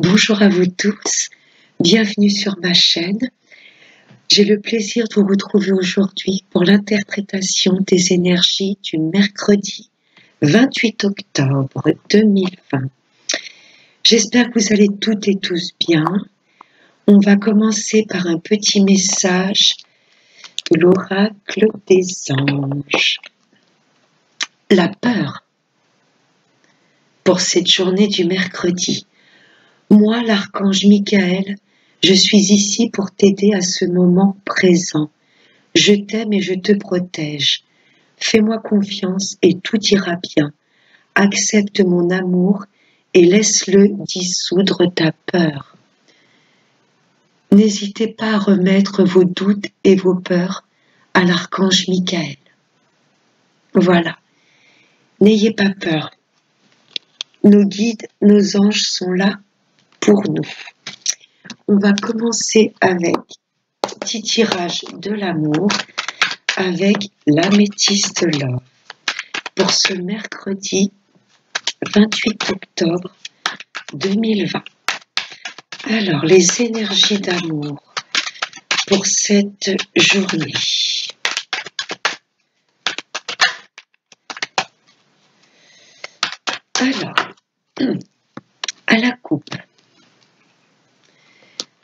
Bonjour à vous tous, bienvenue sur ma chaîne. J'ai le plaisir de vous retrouver aujourd'hui pour l'interprétation des énergies du mercredi 28 octobre 2020. J'espère que vous allez toutes et tous bien. On va commencer par un petit message de l'oracle des anges. La peur pour cette journée du mercredi. Moi, l'archange Michael, je suis ici pour t'aider à ce moment présent. Je t'aime et je te protège. Fais-moi confiance et tout ira bien. Accepte mon amour et laisse-le dissoudre ta peur. N'hésitez pas à remettre vos doutes et vos peurs à l'archange Michael. Voilà. N'ayez pas peur. Nos guides, nos anges sont là pour nous. On va commencer avec un petit tirage de l'amour avec l'améthyste love pour ce mercredi 28 octobre 2020. Alors, les énergies d'amour pour cette journée. Alors, à la coupe,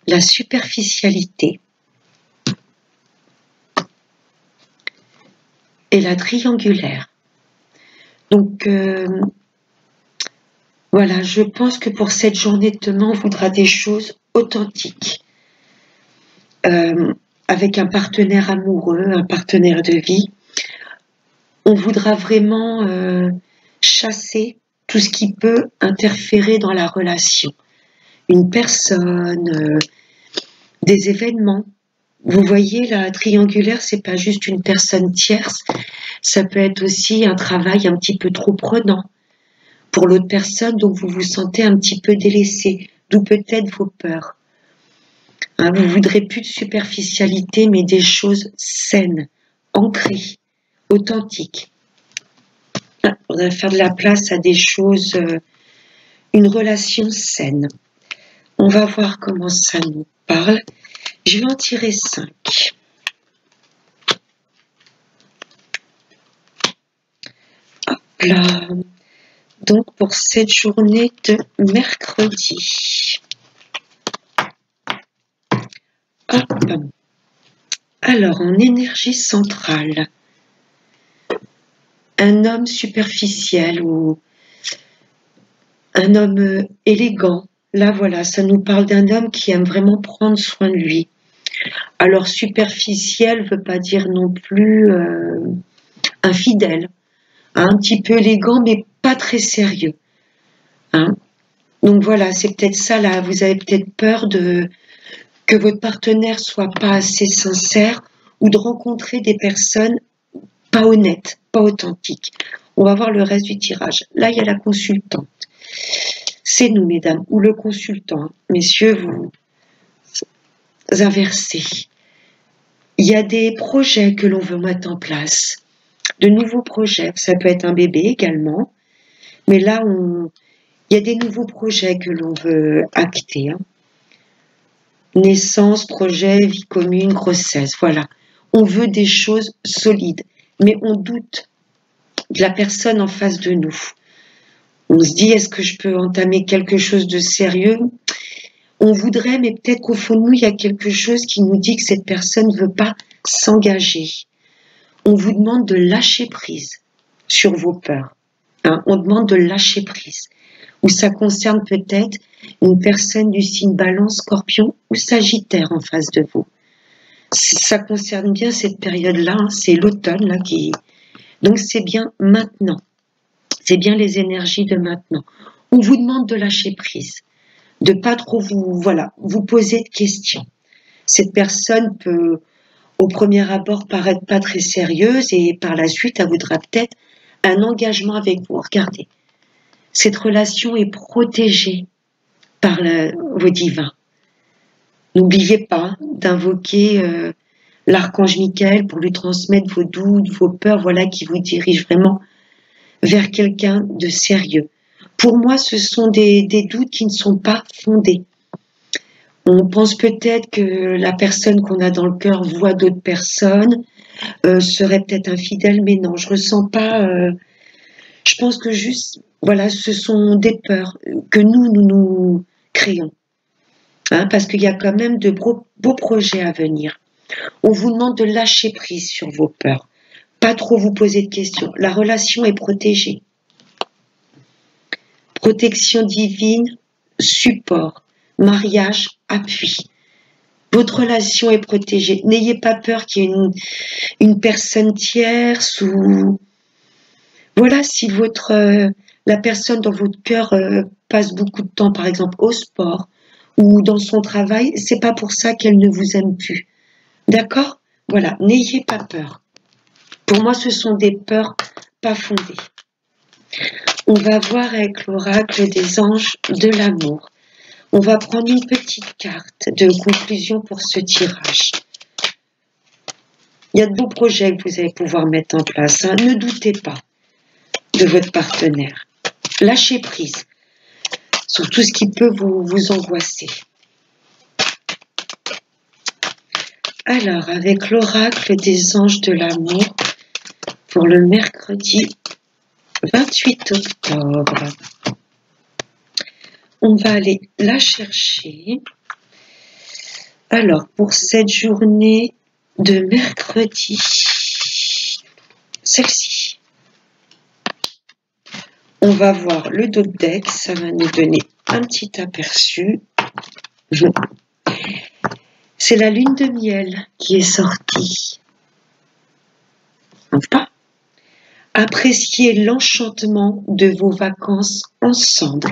la superficialité et la triangulaire. Donc, voilà, je pense que pour cette journée de demain, on voudra des choses authentiques. Avec un partenaire amoureux, un partenaire de vie. On voudra vraiment chasser tout ce qui peut interférer dans la relation. Une personne, des événements. Vous voyez, la triangulaire, c'est pas juste une personne tierce, ça peut être aussi un travail un petit peu trop prenant pour l'autre personne, donc vous vous sentez un petit peu délaissé, d'où peut-être vos peurs. Hein, vous voudrez plus de superficialité, mais des choses saines, ancrées, authentiques. Il faudrait faire de la place à des choses, une relation saine. On va voir comment ça nous parle. Je vais en tirer 5. Hop là. Donc pour cette journée de mercredi. Hop. Alors en énergie centrale, un homme superficiel ou un homme élégant. Là voilà, ça nous parle d'un homme qui aime vraiment prendre soin de lui. Alors superficiel veut pas dire non plus infidèle, hein, un petit peu élégant mais pas très sérieux. Hein. Donc voilà, c'est peut-être ça là, vous avez peut-être peur que votre partenaire soit pas assez sincère ou de rencontrer des personnes pas honnêtes, pas authentiques. On va voir le reste du tirage. Là, il y a la consultante. C'est nous, mesdames, ou le consultant. Messieurs, vous inversez. Il y a des projets que l'on veut mettre en place. De nouveaux projets. Ça peut être un bébé également. Mais là, il y a des nouveaux projets que l'on veut acter. Hein. Naissance, projet, vie commune, grossesse. Voilà. On veut des choses solides. Mais on doute de la personne en face de nous. On se dit, est-ce que je peux entamer quelque chose de sérieux? On voudrait, mais peut-être qu'au fond de nous, il y a quelque chose qui nous dit que cette personne ne veut pas s'engager. On vous demande de lâcher prise sur vos peurs. Hein, on demande de lâcher prise. Ou ça concerne peut-être une personne du signe Balance, Scorpion ou Sagittaire en face de vous. Ça concerne bien cette période-là, hein, c'est l'automne là qui... Donc c'est bien maintenant. C'est bien les énergies de maintenant. On vous demande de lâcher prise, de pas trop vous poser de questions. Cette personne peut, au premier abord, paraître pas très sérieuse et par la suite, elle voudra peut-être un engagement avec vous. Regardez, cette relation est protégée par vos divins. N'oubliez pas d'invoquer l'archange Michael pour lui transmettre vos doutes, vos peurs, voilà, qui vous dirigent vraiment vers quelqu'un de sérieux. Pour moi, ce sont des doutes qui ne sont pas fondés. On pense peut-être que la personne qu'on a dans le cœur voit d'autres personnes, serait peut-être infidèle, mais non, je ressens pas. Je pense que juste, voilà, ce sont des peurs que nous créons, hein, parce qu'il y a quand même de beaux projets à venir. On vous demande de lâcher prise sur vos peurs, pas trop vous poser de questions. La relation est protégée. Protection divine, support, mariage, appui. Votre relation est protégée. N'ayez pas peur qu'il y ait une personne tierce ou... Voilà, si la personne dans votre cœur passe beaucoup de temps, par exemple, au sport ou dans son travail, c'est pas pour ça qu'elle ne vous aime plus. D'accord? Voilà, n'ayez pas peur. Pour moi, ce sont des peurs pas fondées. On va voir avec l'oracle des anges de l'amour. On va prendre une petite carte de conclusion pour ce tirage. Il y a de beaux projets que vous allez pouvoir mettre en place, hein. Ne doutez pas de votre partenaire. Lâchez prise sur tout ce qui peut vous angoisser. Alors, avec l'oracle des anges de l'amour, pour le mercredi 28 octobre, on va aller la chercher. Alors, pour cette journée de mercredi, celle-ci, on va voir le dos de deck, ça va nous donner un petit aperçu. C'est la lune de miel qui est sortie. Enfin, appréciez l'enchantement de vos vacances ensemble.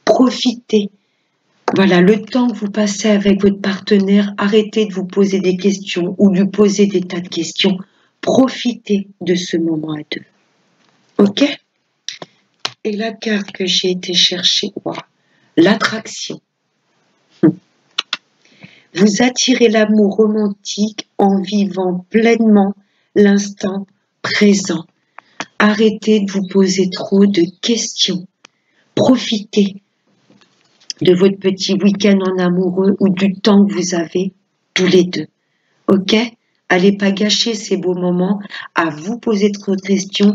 Profitez. Voilà, le temps que vous passez avec votre partenaire, arrêtez de vous poser des questions ou de lui poser des tas de questions. Profitez de ce moment à deux. Ok? Et la carte que j'ai été chercher, wow, l'attraction. Vous attirez l'amour romantique en vivant pleinement l'instant présent. Arrêtez de vous poser trop de questions. Profitez de votre petit week-end en amoureux ou du temps que vous avez tous les deux. Ok? Allez pas gâcher ces beaux moments à vous poser trop de questions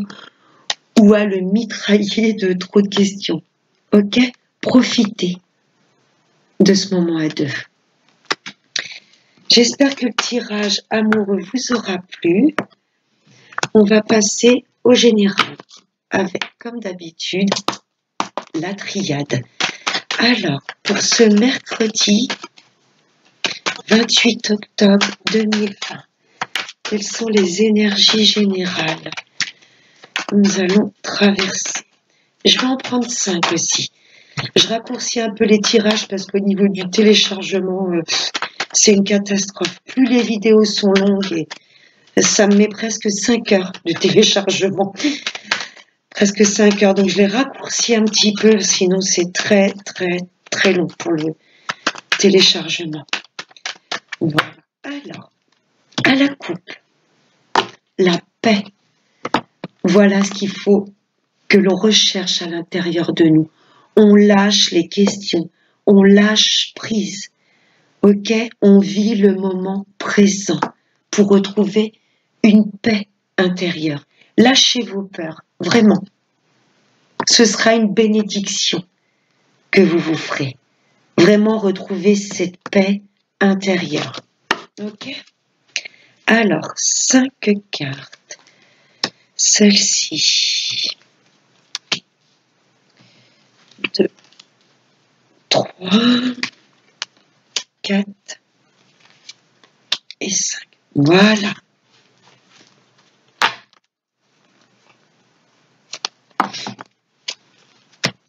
ou à le mitrailler de trop de questions. Ok? Profitez de ce moment à deux. J'espère que le tirage amoureux vous aura plu. On va passer au général avec, comme d'habitude, la triade. Alors, pour ce mercredi 28 octobre 2020, quelles sont les énergies générales que nous allons traverser? Je vais en prendre 5 aussi. Je raccourcis un peu les tirages parce qu'au niveau du téléchargement, c'est une catastrophe. Plus les vidéos sont longues, et ça me met presque 5 heures de téléchargement. Presque 5 heures. Donc je les raccourcis un petit peu, sinon c'est très long pour le téléchargement. Voilà. Alors, à la coupe, la paix. Voilà ce qu'il faut que l'on recherche à l'intérieur de nous. On lâche les questions, on lâche prise. Ok, on vit le moment présent pour retrouver une paix intérieure. Lâchez vos peurs, vraiment. Ce sera une bénédiction que vous vous ferez. Vraiment retrouver cette paix intérieure. Ok? Alors, 5 cartes. Celle-ci. 2, 3, 4 et 5. Voilà.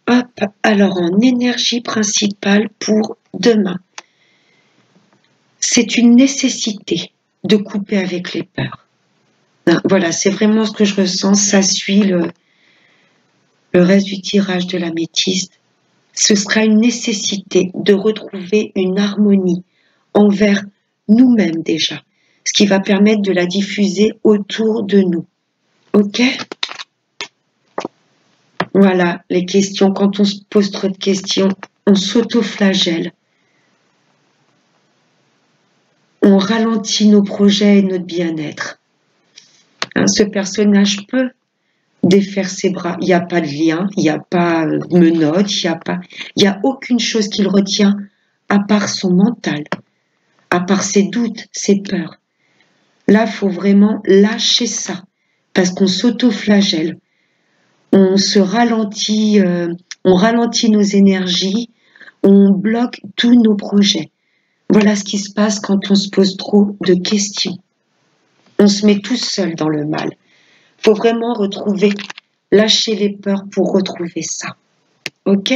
Hop, alors en énergie principale pour demain. C'est une nécessité de couper avec les peurs. Voilà, c'est vraiment ce que je ressens. Ça suit le reste du tirage de l'améthyste. Ce sera une nécessité de retrouver une harmonie envers nous-mêmes déjà, ce qui va permettre de la diffuser autour de nous. Ok? Voilà, les questions. Quand on se pose trop de questions, on s'auto-flagelle. On ralentit nos projets et notre bien-être. Hein, ce personnage peut défaire ses bras. Il n'y a pas de lien, il n'y a pas de menottes, il n'y a aucune chose qu'il retient à part son mental, à part ses doutes, ses peurs. Là, il faut vraiment lâcher ça, parce qu'on s'auto-flagelle. On se ralentit, on ralentit nos énergies, on bloque tous nos projets. Voilà ce qui se passe quand on se pose trop de questions. On se met tout seul dans le mal. Il faut vraiment retrouver, lâcher les peurs pour retrouver ça. Ok?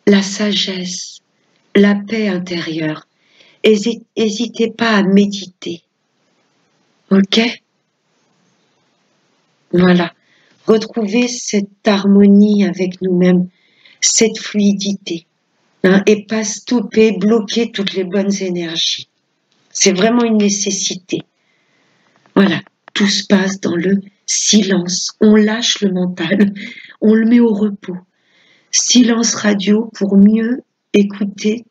La sagesse, la paix intérieure. N'hésitez pas à méditer. Ok? Voilà. Retrouver cette harmonie avec nous-mêmes, cette fluidité. Hein, et pas stopper, bloquer toutes les bonnes énergies. C'est vraiment une nécessité. Voilà. Tout se passe dans le silence. On lâche le mental. On le met au repos. Silence radio pour mieux écouter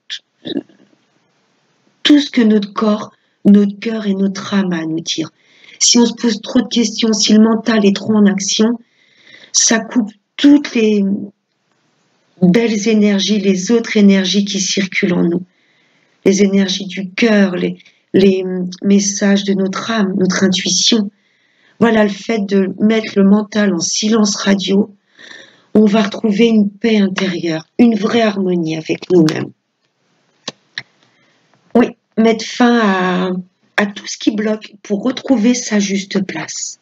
tout ce que notre corps, notre cœur et notre âme a à nous dire. Si on se pose trop de questions, si le mental est trop en action, ça coupe toutes les belles énergies, les autres énergies qui circulent en nous. Les énergies du cœur, les messages de notre âme, notre intuition. Voilà, le fait de mettre le mental en silence radio, on va retrouver une paix intérieure, une vraie harmonie avec nous-mêmes. Oui, mettre fin à tout ce qui bloque pour retrouver sa juste place.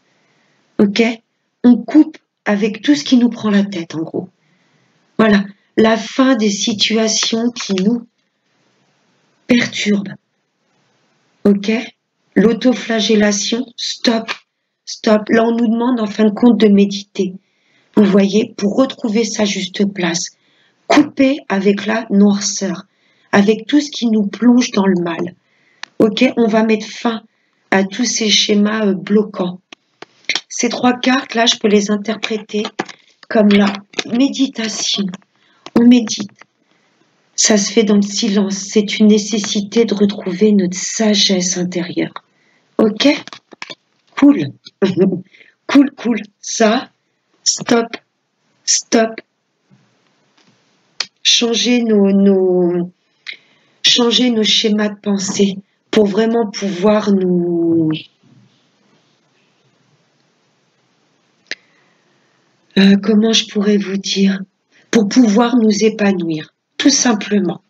Ok? On coupe avec tout ce qui nous prend la tête, en gros. Voilà, la fin des situations qui nous perturbent. Ok? L'autoflagellation, stop, stop. Là, on nous demande en fin de compte de méditer. Vous voyez, pour retrouver sa juste place. Couper avec la noirceur, avec tout ce qui nous plonge dans le mal. Ok, on va mettre fin à tous ces schémas bloquants. Ces 3 cartes, là, je peux les interpréter comme la méditation. On médite. Ça se fait dans le silence. C'est une nécessité de retrouver notre sagesse intérieure. Ok? Cool. Cool, cool. Ça, stop, stop. Changer nos schémas de pensée pour vraiment pouvoir nous... comment je pourrais vous dire? Pour pouvoir nous épanouir, tout simplement.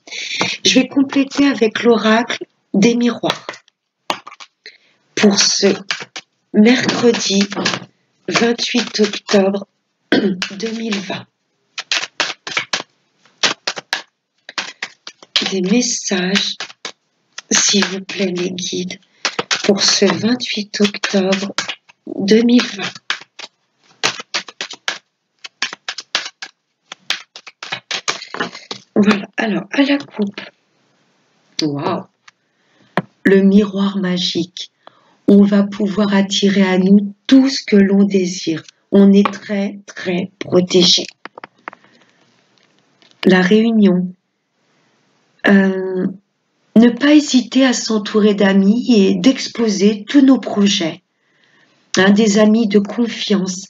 Je vais compléter avec l'oracle des miroirs. Pour ce mercredi 28 octobre 2020. Des messages, s'il vous plaît, mes guides, pour ce 28 octobre 2020. Voilà, alors, à la coupe. Waouh! Le miroir magique. On va pouvoir attirer à nous tout ce que l'on désire. On est très, très protégé. La réunion. Ne pas hésiter à s'entourer d'amis et d'exposer tous nos projets. Hein, des amis de confiance.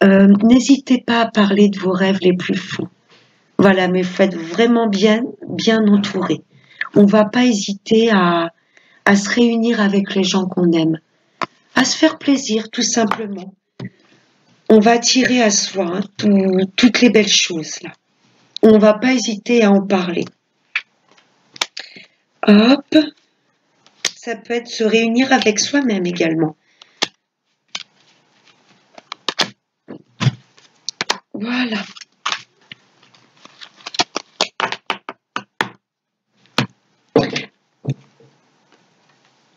N'hésitez pas à parler de vos rêves les plus fous. Voilà, mais faut être vraiment bien entouré. On ne va pas hésiter à se réunir avec les gens qu'on aime, à se faire plaisir, tout simplement. On va attirer à soi toutes les belles choses, là. On ne va pas hésiter à en parler. Hop, ça peut être se réunir avec soi-même également. Voilà.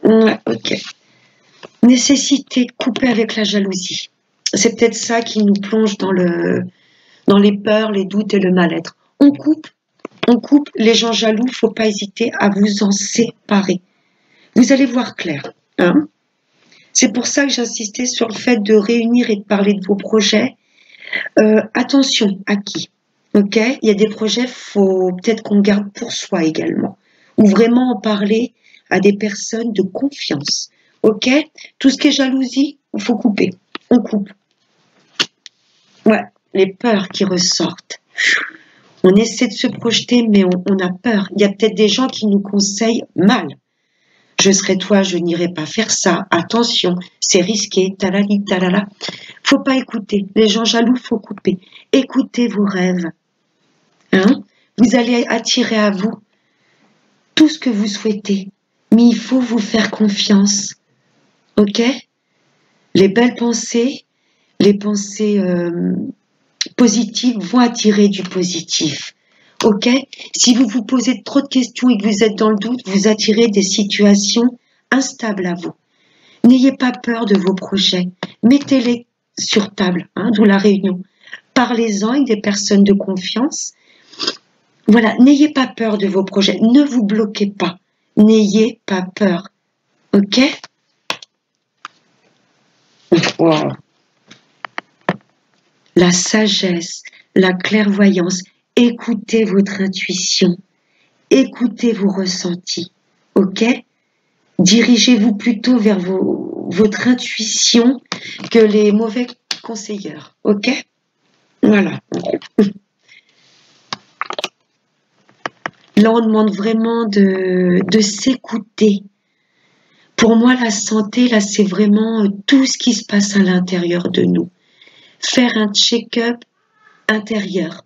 Ouais, ok. Nécessité de couper avec la jalousie. C'est peut-être ça qui nous plonge dans les peurs, les doutes et le mal-être. On coupe les gens jaloux, il ne faut pas hésiter à vous en séparer. Vous allez voir clair. Hein? C'est pour ça que j'insistais sur le fait de réunir et de parler de vos projets. Attention à qui, ok? Il y a des projets, faut peut-être qu'on garde pour soi également, ou vraiment en parler à des personnes de confiance, ok? Tout ce qui est jalousie, il faut couper, on coupe. Ouais, les peurs qui ressortent. On essaie de se projeter, mais on a peur. Il y a peut-être des gens qui nous conseillent mal. Je serai toi, je n'irai pas faire ça. Attention, c'est risqué. Talali, talala. Faut pas écouter. Les gens jaloux, faut couper. Écoutez vos rêves. Hein? Vous allez attirer à vous tout ce que vous souhaitez. Mais il faut vous faire confiance. Ok? Les belles pensées, les pensées positives vont attirer du positif. Ok? Si vous vous posez trop de questions et que vous êtes dans le doute, vous attirez des situations instables à vous. N'ayez pas peur de vos projets. Mettez-les sur table, hein, d'où la réunion. Parlez-en avec des personnes de confiance. Voilà, n'ayez pas peur de vos projets. Ne vous bloquez pas. N'ayez pas peur. Ok? Wow. La sagesse, la clairvoyance. Écoutez votre intuition. Écoutez vos ressentis. Ok? Dirigez-vous plutôt vers votre intuition que les mauvais conseilleurs. Ok? Voilà. Là, on demande vraiment de s'écouter. Pour moi, la santé, là, c'est vraiment tout ce qui se passe à l'intérieur de nous. Faire un check-up intérieur.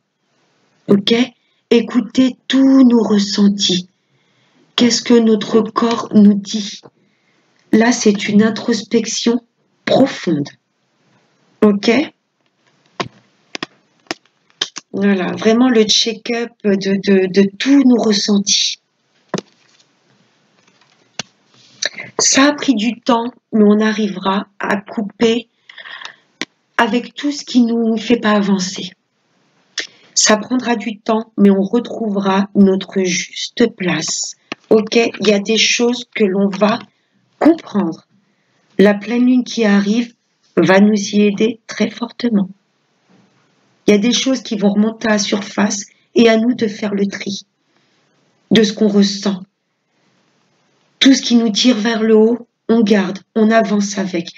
Ok? Écouter tous nos ressentis. Qu'est-ce que notre corps nous dit? Là, c'est une introspection profonde. Ok? Voilà, vraiment le check-up de tous nos ressentis. Ça a pris du temps, mais on arrivera à couper avec tout ce qui ne nous fait pas avancer. Ça prendra du temps, mais on retrouvera notre juste place. Ok? Il y a des choses que l'on va comprendre. La pleine lune qui arrive va nous y aider très fortement. Il y a des choses qui vont remonter à la surface et à nous de faire le tri de ce qu'on ressent. Tout ce qui nous tire vers le haut, on garde, on avance avec.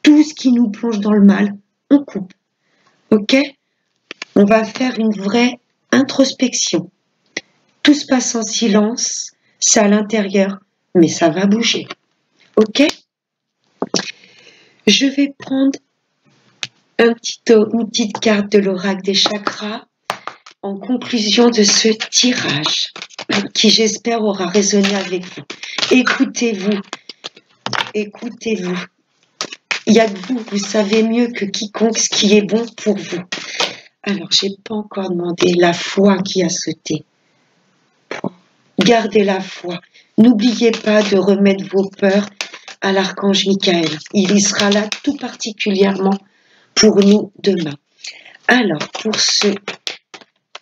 Tout ce qui nous plonge dans le mal, on coupe. Ok? On va faire une vraie introspection. Tout se passe en silence, c'est à l'intérieur, mais ça va bouger. Ok? Je vais prendre une petite carte de l'oracle des chakras en conclusion de ce tirage qui, j'espère, aura résonné avec vous. Écoutez-vous, écoutez-vous. Il n'y a que vous, vous savez mieux que quiconque ce qui est bon pour vous. Alors, j'ai pas encore demandé la foi qui a sauté. Gardez la foi. N'oubliez pas de remettre vos peurs à l'archange Michael. Il y sera là tout particulièrement pour nous demain. Alors, pour ce...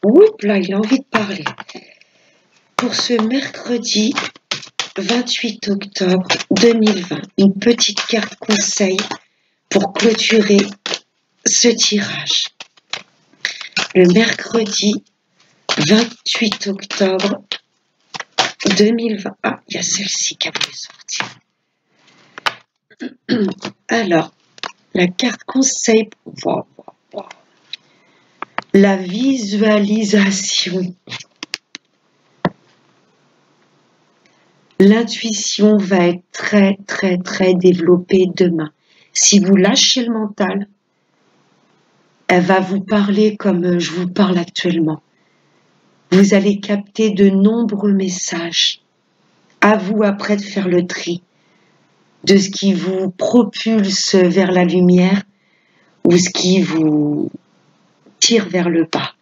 Oups, là, il a envie de parler. Pour ce mercredi 28 octobre 2020, une petite carte conseil pour clôturer ce tirage. Le mercredi 28 octobre 2020. Ah, il y a celle-ci qui a voulu sortir. Alors, la carte conseil. Wow. La visualisation. L'intuition va être très, très, très développée demain. Si vous lâchez le mental, elle va vous parler comme je vous parle actuellement. Vous allez capter de nombreux messages. À vous après de faire le tri de ce qui vous propulse vers la lumière ou ce qui vous tire vers le bas.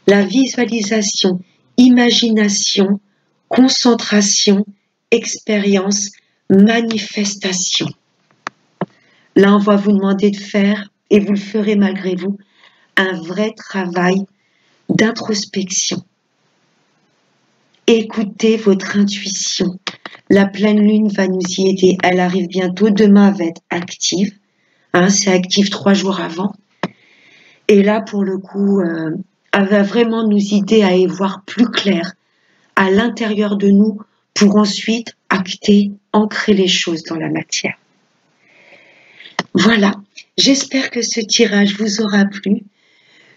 La visualisation, imagination, concentration, expérience, manifestation. Là, on va vous demander de faire, et vous le ferez malgré vous, un vrai travail d'introspection. Écoutez votre intuition. La pleine lune va nous y aider. Elle arrive bientôt. Demain, elle va être active. Hein, c'est actif 3 jours avant. Et là, pour le coup, elle va vraiment nous aider à y voir plus clair à l'intérieur de nous pour ensuite acter, ancrer les choses dans la matière. Voilà. J'espère que ce tirage vous aura plu.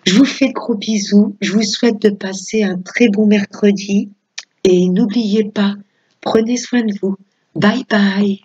Je vous fais de gros bisous. Je vous souhaite de passer un très bon mercredi. Et n'oubliez pas, prenez soin de vous. Bye bye.